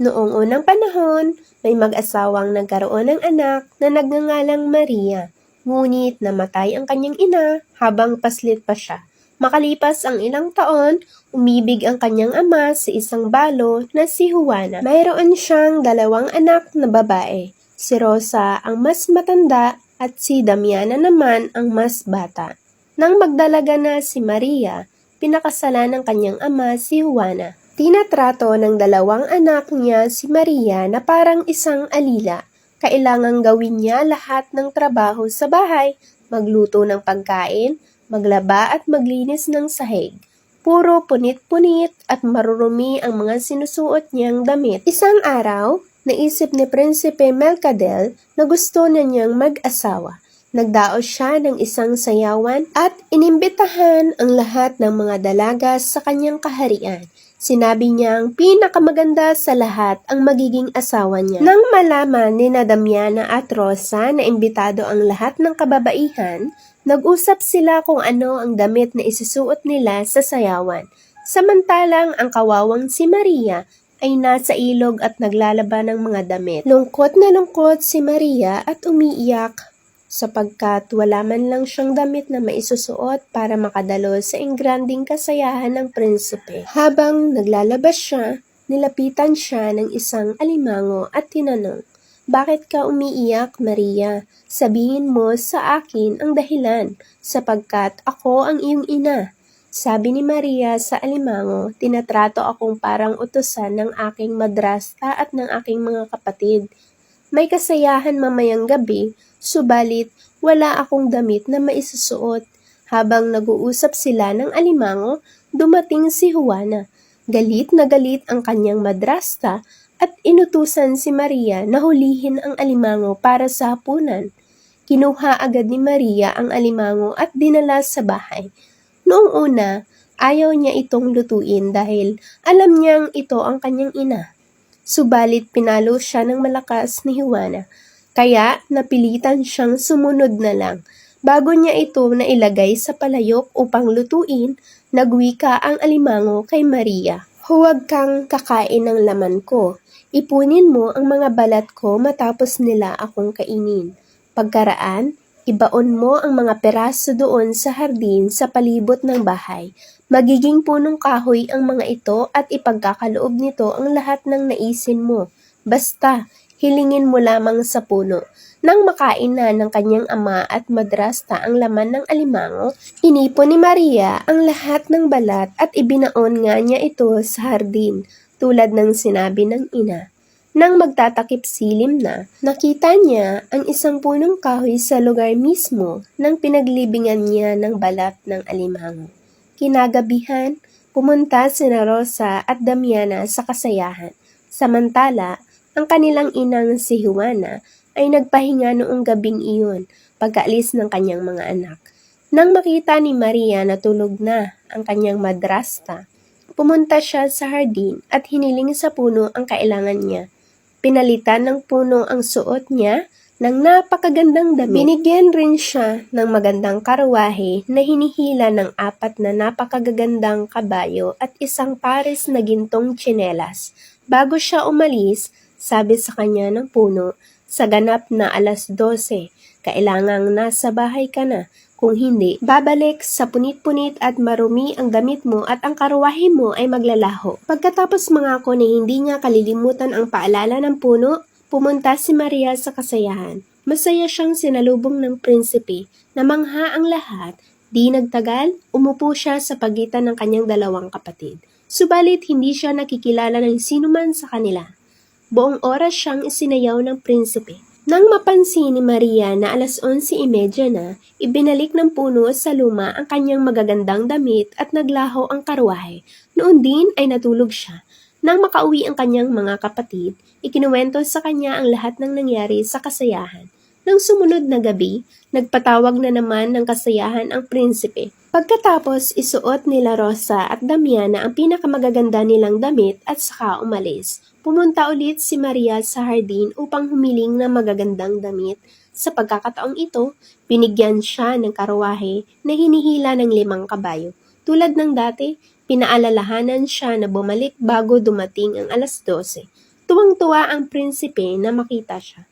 Noong unang panahon, may mag-asawang nagkaroon ng anak na nagngangalang Maria. Ngunit namatay ang kanyang ina habang paslit pa siya. Makalipas ang ilang taon, umibig ang kanyang ama sa isang balo na si Juana. Mayroon siyang 2 anak na babae. Si Rosa ang mas matanda at si Damiana naman ang mas bata. Nang magdalaga na si Maria, pinakasalan ng kanyang ama si Juana. Tinatrato ng 2 anak niya si Maria na parang isang alila. Kailangang gawin niya lahat ng trabaho sa bahay, magluto ng pagkain, maglaba at maglinis ng sahig. Puro punit-punit at marurumi ang mga sinusuot niyang damit. Isang araw, naisip ni Prinsipe Melcadel na gusto na niyang mag-asawa. Nagdaos siya ng isang sayawan at inimbitahan ang lahat ng mga dalaga sa kanyang kaharian. Sinabi niyang pinakamaganda sa lahat ang magiging asawa niya. Nang malaman ni Damiana at Rosa na imbitado ang lahat ng kababaihan, nag-usap sila kung ano ang damit na isusuot nila sa sayawan. Samantalang ang kawawang si Maria ay nasa ilog at naglalaba ng mga damit. Lungkot na lungkot si Maria at umiiyak sapagkat wala man lang siyang damit na maisusuot para makadalo sa engranding kasayahan ng prinsipe. Habang naglalabas siya, nilapitan siya ng isang alimango at tinanong, "Bakit ka umiiyak, Maria? Sabihin mo sa akin ang dahilan, sapagkat ako ang iyong ina." Sabi ni Maria sa alimango, "Tinatrato akong parang utusan ng aking madrasta at ng aking mga kapatid. May kasayahan mamayang gabi, subalit wala akong damit na maisusuot." Habang nag-uusap sila ng alimango, dumating si Juana. Galit na galit ang kanyang madrasta at inutusan si Maria na hulihin ang alimango para sa hapunan. Kinuha agad ni Maria ang alimango at dinala sa bahay. Noong una, ayaw niya itong lutuin dahil alam niyang ito ang kanyang ina. Subalit pinalo siya ng malakas ni Juana, kaya napilitan siyang sumunod na lang. Bago niya ito nailagay sa palayok upang lutuin, nagwika ang alimango kay Maria. "Huwag kang kakain ng laman ko. Ipunin mo ang mga balat ko matapos nila akong kainin. Pagkaraan, ibaon mo ang mga peraso doon sa hardin sa palibot ng bahay. Magiging punong kahoy ang mga ito at ipagkakaloob nito ang lahat ng naisin mo. Basta, hilingin mo lamang sa puno." Nang makain na ng kanyang ama at madrasta ang laman ng alimango, inipon ni Maria ang lahat ng balat at ibinaon nga niya ito sa hardin, tulad ng sinabi ng ina. Nang magtatakip silim na, nakita niya ang isang punong kahoy sa lugar mismo nang pinaglibingan niya ng balat ng alimango. Kinagabihan, pumunta sina Rosa at Damiana sa kasayahan. Samantala, ang kanilang inang si Juana ay nagpahinga noong gabing iyon pagkaalis ng kanyang mga anak. Nang makita ni Maria na tulog na ang kanyang madrasta, pumunta siya sa hardin at hiniling sa puno ang kailangan niya. Pinalitan ng puno ang suot niya ng napakagandang damit. Binigyan rin siya ng magandang karwahe na hinihila ng 4 na napakagagandang kabayo at isang pares na gintong tsinelas. Bago siya umalis, sabi sa kanya ng puno, "Sa ganap na 12:00, kailangang nasa bahay ka na. Kung hindi, babalik sa punit-punit at marumi ang damit mo at ang karwahe mo ay maglalaho." Pagkatapos mangako na hindi niya kalilimutan ang paalala ng puno, pumunta si Maria sa kasayahan. Masaya siyang sinalubong ng prinsipe. Namangha ang lahat. Di nagtagal, umupo siya sa pagitan ng kanyang 2 kapatid. Subalit hindi siya nakikilala ng sinuman sa kanila. Buong oras siyang isinayaw ng prinsipe. Nang mapansin ni Maria na 11:30 na, ibinalik ng puno sa luma ang kanyang magagandang damit at naglaho ang karwahe. Noon din ay natulog siya. Nang makauwi ang kanyang mga kapatid, ikinuwento sa kanya ang lahat ng nangyari sa kasayahan. Nang sumunod na gabi, nagpatawag na naman ng kasayahan ang prinsipe. Pagkatapos, isuot nila Rosa at Damiana ang pinakamagaganda nilang damit at saka umalis. Pumunta ulit si Maria sa hardin upang humiling ng magagandang damit. Sa pagkakataong ito, binigyan siya ng karwahe na hinihila ng 5 kabayo. Tulad ng dati, pinaalalahanan siya na bumalik bago dumating ang 12:00. Tuwang-tuwa ang prinsipe na makita siya.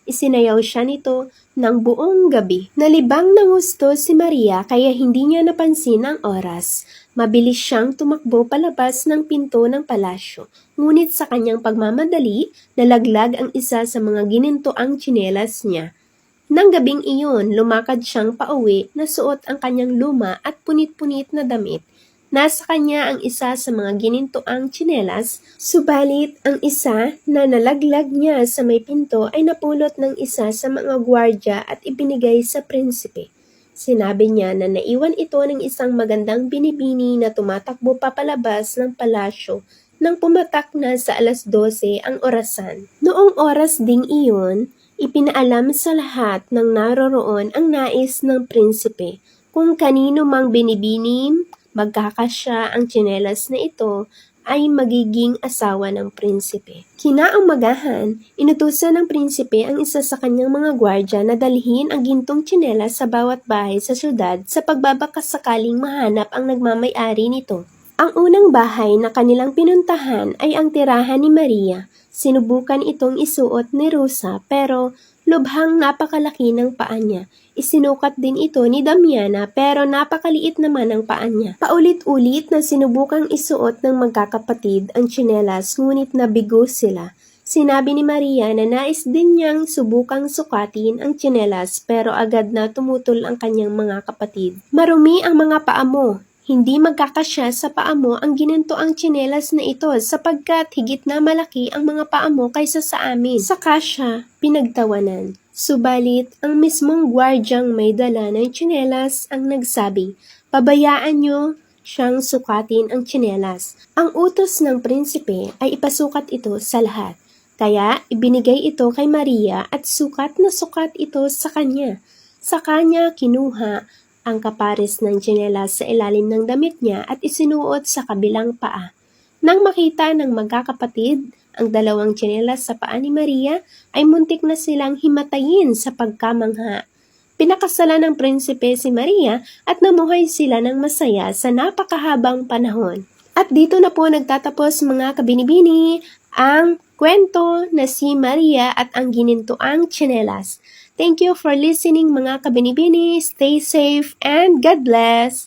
Isinayaw siya nito ng buong gabi. Nalibang ng gusto si Maria kaya hindi niya napansin ang oras. Mabilis siyang tumakbo palabas ng pinto ng palasyo. Ngunit sa kanyang pagmamadali, nalaglag ang isa sa mga ginintoang tsinelas niya. Nang gabing iyon, lumakad siyang pauwi na suot ang kanyang luma at punit-punit na damit. Nasa kanya ang isa sa mga ginintoang tsinelas, subalit ang isa na nalaglag niya sa may pinto ay napulot ng isa sa mga gwardya at ibinigay sa prinsipe. Sinabi niya na naiwan ito ng isang magandang binibini na tumatakbo papalabas ng palasyo nang pumatak na sa 12:00 ang orasan. Noong oras ding iyon, ipinaalam sa lahat ng naroroon ang nais ng prinsipe. Kung kanino mang binibining magkakasya ang tsinelas na ito ay magiging asawa ng prinsipe. Kinaumagahan, inutusan ng prinsipe ang isa sa kanyang mga gwardya na dalhin ang gintong tsinelas sa bawat bahay sa syudad sa pagbabakasakaling mahanap ang nagmamay-ari nito. Ang unang bahay na kanilang pinuntahan ay ang tirahan ni Maria. Sinubukan itong isuot ni Rosa pero lubhang napakalaki ng paa niya. Isinukat din ito ni Damiana pero napakaliit naman ang paa niya. Paulit-ulit na sinubukang isuot ng magkakapatid ang tsinelas ngunit nabigo sila. Sinabi ni Maria na nais din niyang subukang sukatin ang tsinelas pero agad na tumutol ang kanyang mga kapatid. Marumi ang mga paa mo. Hindi magkakasya sa paa mo ang ginintoang tsinelas na ito sapagkat higit na malaki ang mga paa mo kaysa sa amin. Saka siya pinagtawanan. Subalit, ang mismong gwardyang may dala ng tsinelas ang nagsabi, pabayaan niyo siyang sukatin ang tsinelas. Ang utos ng prinsipe ay ipasukat ito sa lahat. Kaya ibinigay ito kay Maria at sukat na sukat ito sa kanya. Sa kanya kinuha ang kapares ng tsinelas sa ilalim ng damit niya at isinuot sa kabilang paa. Nang makita ng magkakapatid ang dalawang tsinelas sa paa ni Maria, ay muntik na silang himatayin sa pagkamangha. Pinakasalan ng prinsipe si Maria at namuhay sila ng masaya sa napakahabang panahon. At dito na po nagtatapos mga kabinibini ang kwento na si Maria at ang ginintoang tsinelas. Thank you for listening mga kabinibini. Stay safe and God bless!